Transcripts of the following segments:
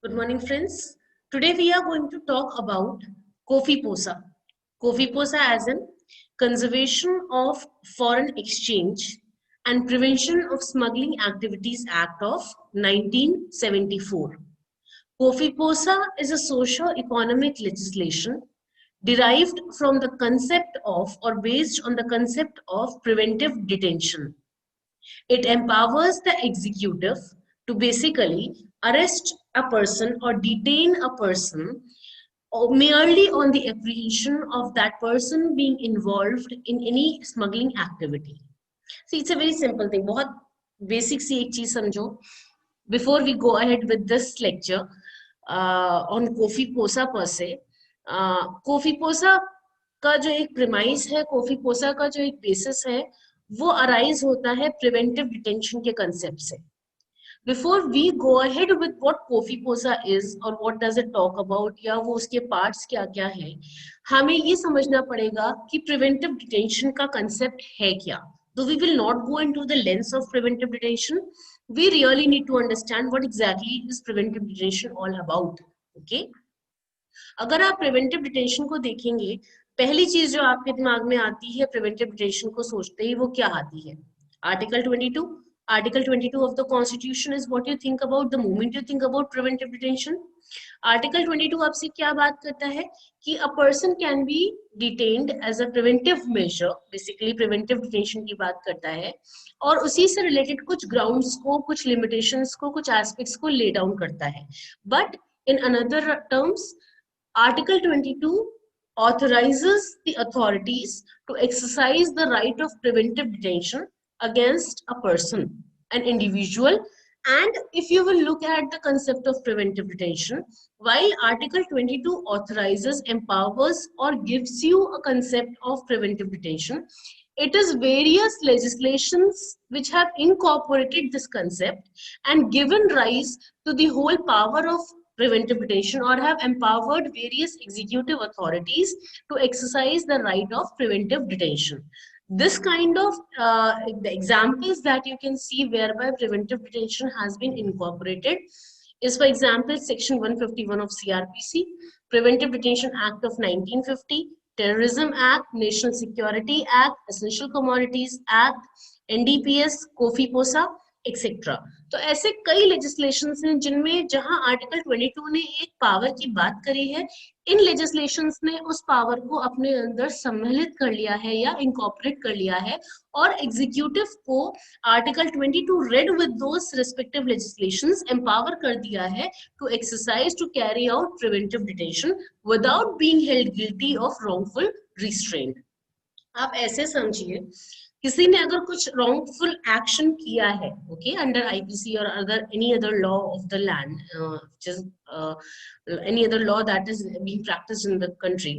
Good morning, friends. Today we are going to talk about COFIPOSA. COFIPOSA as in Conservation of Foreign Exchange and Prevention of Smuggling Activities Act of 1974. COFIPOSA is a socio-economic legislation derived from the concept of or based on the concept of preventive detention. It empowers the executive to basically arrest a person or detain a person or merely on the apprehension of that person being involved in any smuggling activity. See, it's a very simple thing. बहुत basic सी एक चीज समझो. Before we go ahead with this lecture on COFIPOSA per se, COFIPOSA का जो एक premise है, COFIPOSA का जो एक basis है, वो अराइज होता है प्रिवेंटिव डिटेंशन के कंसेप्ट से. Before we go ahead with what COFIPOSA is और what does it talk about या वो उसके पार्ट्स क्या क्या है, हमें ये समझना पड़ेगा कि प्रिवेंटिव डिटेंशन का कंसेप्ट है क्या. So we will not go into the lens of preventive detention. We really need to understand what exactly is preventive detention all about. Okay? अगर आप प्रिवेंटिव डिटेंशन को देखेंगे, पहली चीज जो आपके दिमाग में आती है प्रिवेंटिव डिटेंशन को सोचते ही, वो क्या आती है? Article 22. Article 22 of the constitution is what you think about the moment you think about preventive detention. Article 22 आपसे क्या बात करता है कि a person can be detained as a preventive measure, basically preventive detention की बात करता है, और उसी से रिलेटेड कुछ ग्राउंड्स को, कुछ लिमिटेशंस को, कुछ एस्पेक्ट्स को ले डाउन करता है. But in another terms, Article 22 authorizes the authorities to exercise the right of preventive detention against a person, an individual. And if you will look at the concept of preventive detention, while Article 22 authorizes, empowers, or gives you a concept of preventive detention, it is various legislations which have incorporated this concept and given rise to the whole power of preventive detention, or have empowered various executive authorities to exercise the right of preventive detention. This kind of the examples that you can see whereby preventive detention has been incorporated is, for example, section 151 of CRPC, Preventive Detention Act of 1950, Terrorism Act, National Security Act, Essential Commodities Act, NDPS, COFIPOSA, etcetera. तो ऐसे कई legislations हैं जिनमें जहां article 22 ने एक power की बात करी है, इन लेजिस्लेशंस ने उस पावर को अपने अंदर सम्मिलित कर लिया है या इनकॉर्पोरेट कर लिया है, और एग्जीक्यूटिव को article 22 read with those respective legislations empower कर दिया है to exercise, to carry out preventive detention without being held guilty of wrongful restraint. आप ऐसे समझिए, किसी ने अगर कुछ wrongful action किया है, okay, under IPC or any other law of the land, just any other law that is being practiced in the country,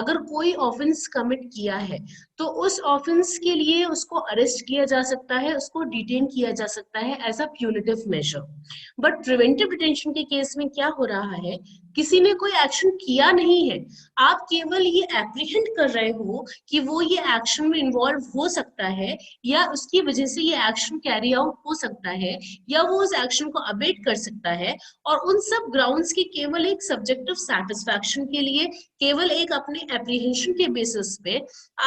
अगर कोई offense commit किया है तो उस offense के लिए उसको arrest किया जा सकता है, उसको detain किया जा सकता है as a punitive measure. But preventive detention के केस में क्या हो रहा है, किसी ने कोई एक्शन किया नहीं है, आप केवल ये एप्रीहेंड कर रहे हो कि वो ये एक्शन में इन्वॉल्व हो सकता है या उसकी वजह से ये एक्शन कैरी आउट हो सकता है या वो उस एक्शन को अबेट कर सकता है, और उन सब ग्राउंड्स की केवल एक सब्जेक्टिव सेटिस्फैक्शन के लिए, केवल एक अपने एप्रीहेंशन के बेसिस पे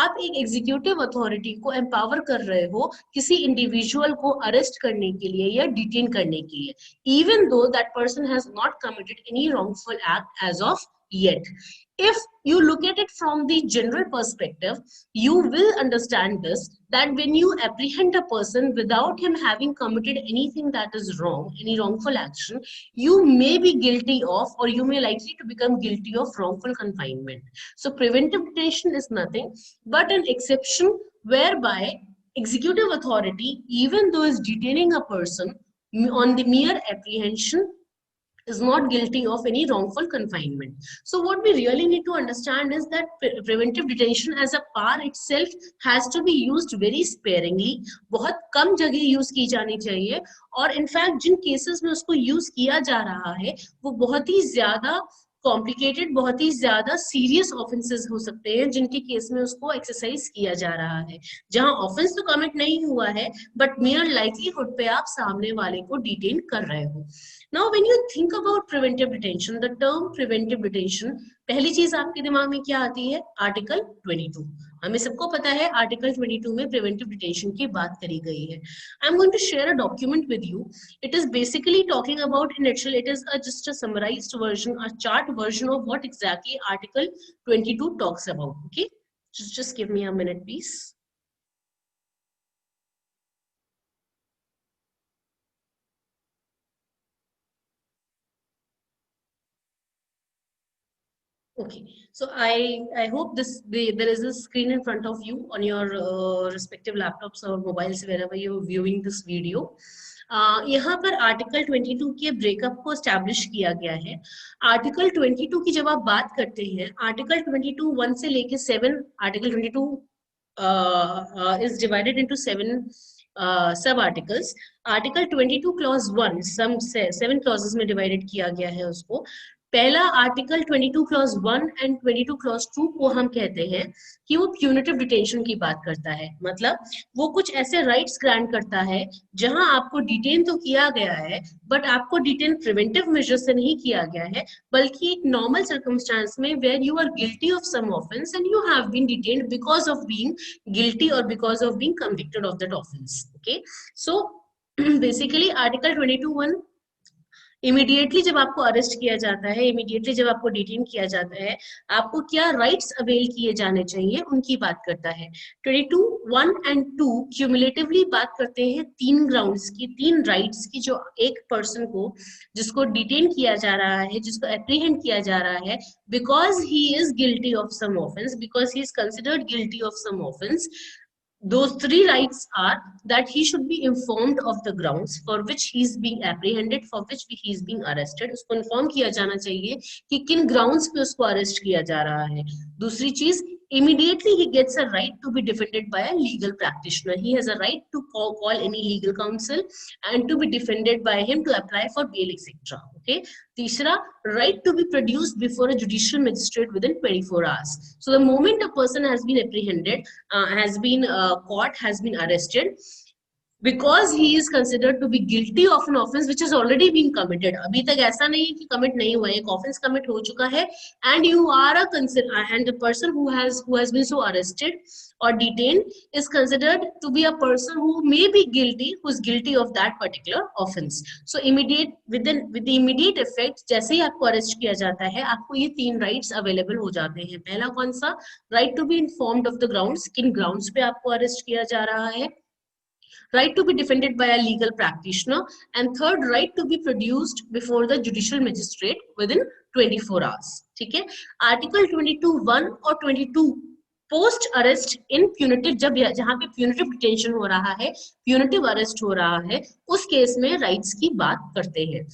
आप एक एग्जीक्यूटिव अथॉरिटी को एम्पावर कर रहे हो किसी इंडिविजुअल को अरेस्ट करने के लिए या डिटेन करने के लिए, even though that person has not committed any wrongful act as of yet. If you look at it from the general perspective, you will understand this, that when you apprehend a person without him having committed anything that is wrong, any wrongful action, you may be guilty of, or you may likely to become guilty of wrongful confinement. So preventive detention is nothing but an exception whereby executive authority, even though is detaining a person on the mere apprehension, is not guilty of any wrongful confinement. So what we really need to understand is that preventive detention as a power itself has to be used very sparingly. बहुत कम जगह use की जानी चाहिए, और in fact जिन cases में उसको use किया जा रहा है वो बहुत ही ज्यादा कॉम्प्लिकेटेड, बहुत ही ज्यादा सीरियस ऑफेंसेस हो सकते हैं जिनके केस में उसको एक्सरसाइज किया जा रहा है, जहां ऑफेंस तो कमिट नहीं हुआ है बट मेयर लाइवलीहुड पे आप सामने वाले को डिटेन कर रहे हो। Now when you think about preventive detention, the term preventive detention, पहली चीज आपके दिमाग में क्या आती है? आर्टिकल 22। हमें सबको पता है आर्टिकल 22 में प्रिवेंटिव डिटेंशन की बात करी गई है। I am going to share a document with you. It is basically talking about, in actual, it is just a summarized version, a chart version of what exactly Article 22 talks about. Okay, just give me a minute, please. Okay, so I hope there is a screen in front of you on your respective laptops or mobiles wherever you're viewing this video. यहाँ पर article 22 के breakup को establish किया गया है। Article 22 की जब आप बात करते हैं, आर्टिकल 22 1 से लेके 7, आर्टिकल 22 is divided into 7 सब आर्टिकल्स। आर्टिकल 22 क्लॉज 1 सम 7 क्लॉजेस में डिवाइडेड किया गया है उसको। पहला आर्टिकल 22 क्लॉज 1 एंड 22 क्लॉज 2 को हम कहते हैं कि वो प्यूनिटिव डिटेंशन की बात करता है। मतलब वो कुछ ऐसे राइट्स ग्रांट करता है जहां आपको डिटेन तो किया गया है बट आपको डिटेन प्रिवेंटिव मेजर से नहीं किया गया है, बल्कि एक नॉर्मल सर्कमस्टांस में where you are guilty of some offence and you have been detained because of being guilty और because of being convicted of that offence. Okay, so basically article 22(1) immediately जब आपको अरेस्ट किया जाता है, immediately जब आपको detain किया जाता है, आपको क्या राइट्स अवेल किए जाने चाहिए उनकी बात करता है। 22(1) एंड 2 क्यूमुलेटिवली बात करते हैं 3 ग्राउंड्स की, 3 राइट्स की, जो एक पर्सन को, जिसको डिटेन किया जा रहा है, जिसको एप्रीहेंड किया जा रहा है because he is guilty of some offence, because he is considered guilty of some offence, those 3 rights are that he should be informed of the grounds for which he is being apprehended, for which he is being arrested. उसको inform किया जाना चाहिए कि किन grounds पे उसको arrest किया जा रहा है। दूसरी चीज, immediately he gets a right to be defended by a legal practitioner. He has a right to call any legal counsel and to be defended by him, to apply for bail, etc. Okay. तीसरा, right to be produced before a judicial magistrate within 24 hours. So the moment a person has been apprehended, has been caught, has been arrested, because he is considered to be guilty of an offense which has already been committed. अभी तक ऐसा नहीं है कि commit नहीं हुआ है, एक offense commit हो चुका है, and you are a and the person who has been so arrested or detained is considered to be a person who may be guilty, who is guilty of that particular offense. So with the immediate effect, जैसे ही आपको arrest किया जाता है, आपको ये 3 rights available हो जाते हैं। पहला कौन सा? Right to be informed of the grounds, किन grounds पे आपको arrest किया जा रहा है। right to be defended by a legal practitioner, and third, right to be produced before the judicial magistrate within 24 hours. ठीक है, आर्टिकल 22(1) और 22 पोस्ट अरेस्ट इन प्यूनिटिव, जब जहां पे प्यूनिटिव डिटेंशन हो रहा है, प्यूनिटिव अरेस्ट हो रहा है, उस केस में राइट्स की बात करते हैं।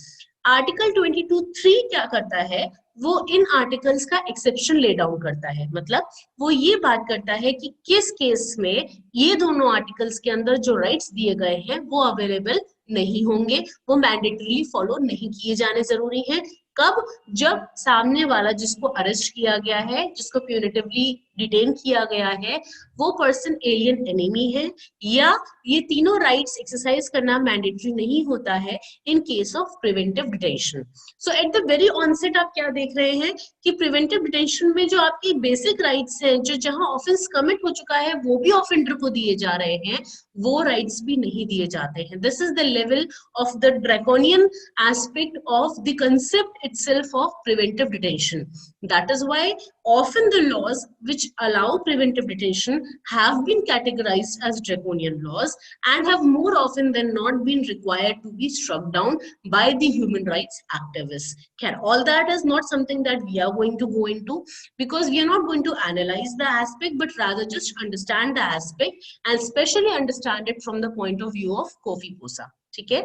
आर्टिकल 22(3) क्या करता है? वो इन आर्टिकल्स का एक्सेप्शन ले डाउन करता है। मतलब वो ये बात करता है कि किस केस में ये दोनों आर्टिकल्स के अंदर जो राइट्स दिए गए हैं वो अवेलेबल नहीं होंगे, वो मैंडेटरीली फॉलो नहीं किए जाने जरूरी हैं। कब? जब सामने वाला, जिसको अरेस्ट किया गया है, जिसको प्यूनिटिवली डिटेन किया गया है, वो पर्सन एलियन एनिमी है, या ये तीनों राइट्स एक्सरसाइज करना मैंडेटरी नहीं होता है in case of preventive detention. So at the very onset आप क्या देख रहे हैं कि प्रिवेंटिव डिटेंशन में जो आपकी बेसिक राइट्स हैं, जो जहां ऑफेंस कमिट हो चुका है वो भी ऑफेंडर को दिए जा रहे हैं, वो राइट्स भी नहीं दिए जाते हैं। This is the level of the draconian aspect of the concept itself of preventive detention. That is why often the laws which allow preventive detention have been categorized as draconian laws and have more often than not been required to be struck down by the human rights activists. All that is not something that we are going to go into, because we are not going to analyze the aspect, but rather just understand the aspect, and especially understand it from the point of view of Kofi Posa. ठीक है?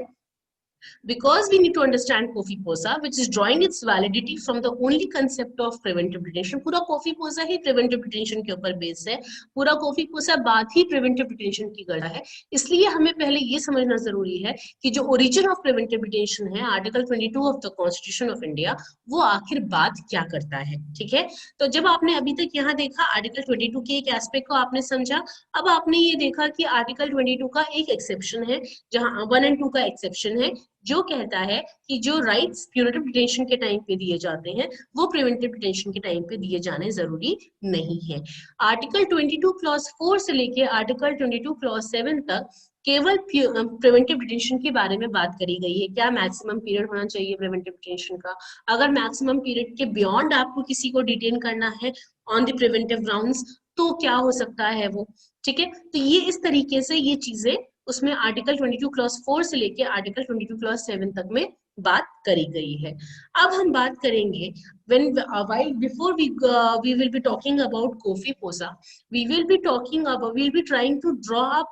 Because we need to understand COFIPOSA, which is drawing its validity from the only concept of preventive detention. पूरा COFIPOSA ही preventive detention के ऊपर base है, पूरा COFIPOSA बात ही preventive detention की गढ़ा है. इसलिए हमें पहले ये समझना जरूरी है कि जो origin of preventive detention है, article 22 of the Constitution of India, वो आखिर बात क्या करता है. ठीक है, तो जब आपने अभी तक यहाँ देखा आर्टिकल 22 के एक एस्पेक्ट को आपने समझा, अब आपने ये देखा कि आर्टिकल 22 का एक एक्सेप्शन है, जहां 1 और 2 का एक्सेप्शन है, जो कहता है कि जो राइट्स प्यूरेटिव डिटेंशन के टाइम पे दिए जाते हैं वो प्रिवेंटिव डिटेंशन के टाइम पे दिए जाने जरूरी नहीं है. आर्टिकल 22 क्लॉज 4 से लेके आर्टिकल 22 क्लॉज 7 तक केवल प्रिवेंटिव डिटेंशन के बारे में बात करी गई है. क्या मैक्सिमम पीरियड होना चाहिए प्रिवेंटिव डिटेंशन का, अगर मैक्सिमम पीरियड के बियॉन्ड आपको किसी को डिटेन करना है ऑन द प्रिवेंटिव ग्राउंड्स तो क्या हो सकता है वो. ठीक है, तो ये इस तरीके से ये चीजें उसमें आर्टिकल 22 क्लॉज 4 से लेके आर्टिकल 22 क्लॉज 7 तक में बात करी गई है. अब हम बात करेंगे when while before we will be talking about COFIPOSA, we'll be trying to draw up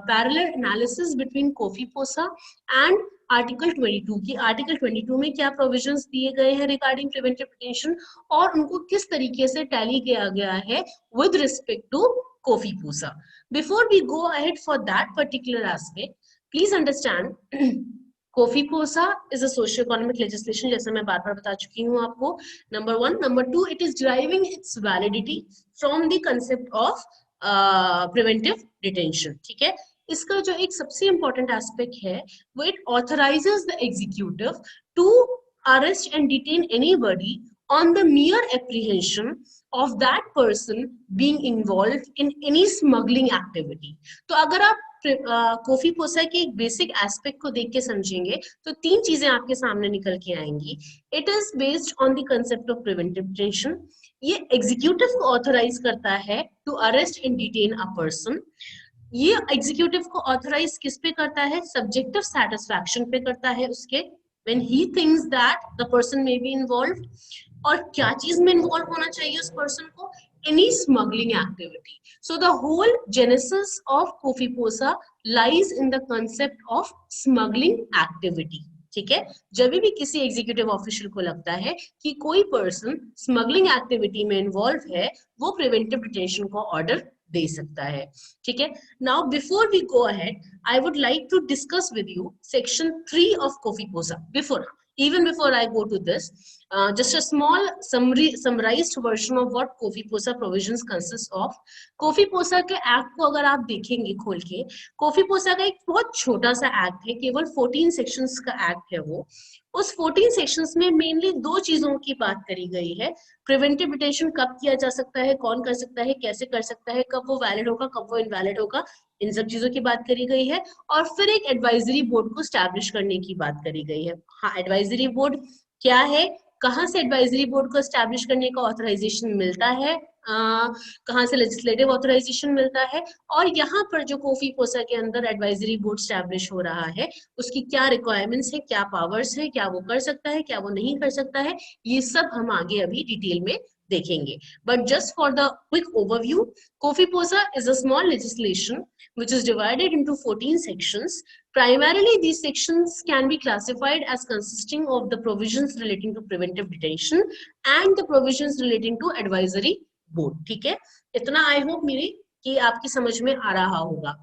parallel analysis between COFIPOSA and article 22 की. आर्टिकल 22 में क्या प्रोविजंस दिए गए हैं रिगार्डिंग प्रिवेंटिव डिटेंशन और उनको किस तरीके से टैली किया गया है with respect to COFIPOSA. Before we go ahead for that particular aspect, please understand COFIPOSA is a socio-economic legislation, जैसे मैं बार बार बता चुकी हूँ आपको. Number 1, number 2, it is deriving its validity from the concept of preventive detention. ठीक है, इसका जो एक सबसे important aspect है वो it authorizes the executive to arrest and detain anybody on the mere apprehension of that person being involved in any smuggling activity. तो अगर आप COFIPOSA के एक बेसिक एस्पेक्ट को देख के समझेंगे तो तीन चीजें आपके सामने निकल के आएंगी. It is based on the concept of preventive detention. ये एग्जीक्यूटिव को ऑथराइज करता है to arrest and detain a person. ये एग्जीक्यूटिव को ऑथराइज किस पे करता है, सब्जेक्टिव सेटिस्फैक्शन पे करता है उसके, when he thinks that the person may be involved. और क्या चीज में इन्वॉल्व होना चाहिए उस पर्सन को, any smuggling activity. So the whole genesis of COFIPOSA lies in the concept of smuggling activity. ठीक है, जब भी किसी एग्जीक्यूटिव ऑफिशियल को लगता है कि कोई पर्सन स्मगलिंग एक्टिविटी में इन्वॉल्व है वो प्रिवेंटिव डिटेंशन को ऑर्डर दे सकता है. ठीक है, now before we go ahead I would like to discuss with you section 3 of COFIPOSA. Even before I go to this, just a small summarized version of what COFIPOSA provisions consist of. COFIPOSA के act को अगर आप देखेंगे खोल के, COFIPOSA का एक बहुत छोटा सा एक्ट है, केवल 14 सेक्शंस का एक्ट है वो. उस 14 सेक्शंस में मेनली दो चीजों की बात करी गई है. प्रिवेंटिव डिटेंशन कब किया जा सकता है, कौन कर सकता है, कैसे कर सकता है, कब वो वैलिड होगा, कब वो इनवैलिड होगा, इन सब चीजों की बात करी गई है. और फिर एक एडवाइजरी बोर्ड को स्टैब्लिश करने की बात करी गई है. हाँ, एडवाइजरी बोर्ड क्या है, कहाँ से एडवाइजरी बोर्ड को स्टैब्लिश करने का ऑथराइजेशन मिलता है, कहाँ से लेजिस्लेटिव ऑथराइजेशन मिलता है, और यहाँ पर जो COFIPOSA के अंदर एडवाइजरी बोर्ड स्टैब्लिश हो रहा है उसकी क्या रिक्वायरमेंट्स है, क्या पावर्स है, क्या वो कर सकता है, क्या वो नहीं कर सकता है, ये सब हम आगे अभी डिटेल में देखेंगे. But just for the quick overview, COFIPOSA is a small legislation which is divided into 14 sections. Primarily, these sections can be classified as consisting of the provisions relating to preventive detention and the provisions relating to advisory board. ठीक है, इतना I hope मेरी कि आपकी समझ में आ रहा होगा.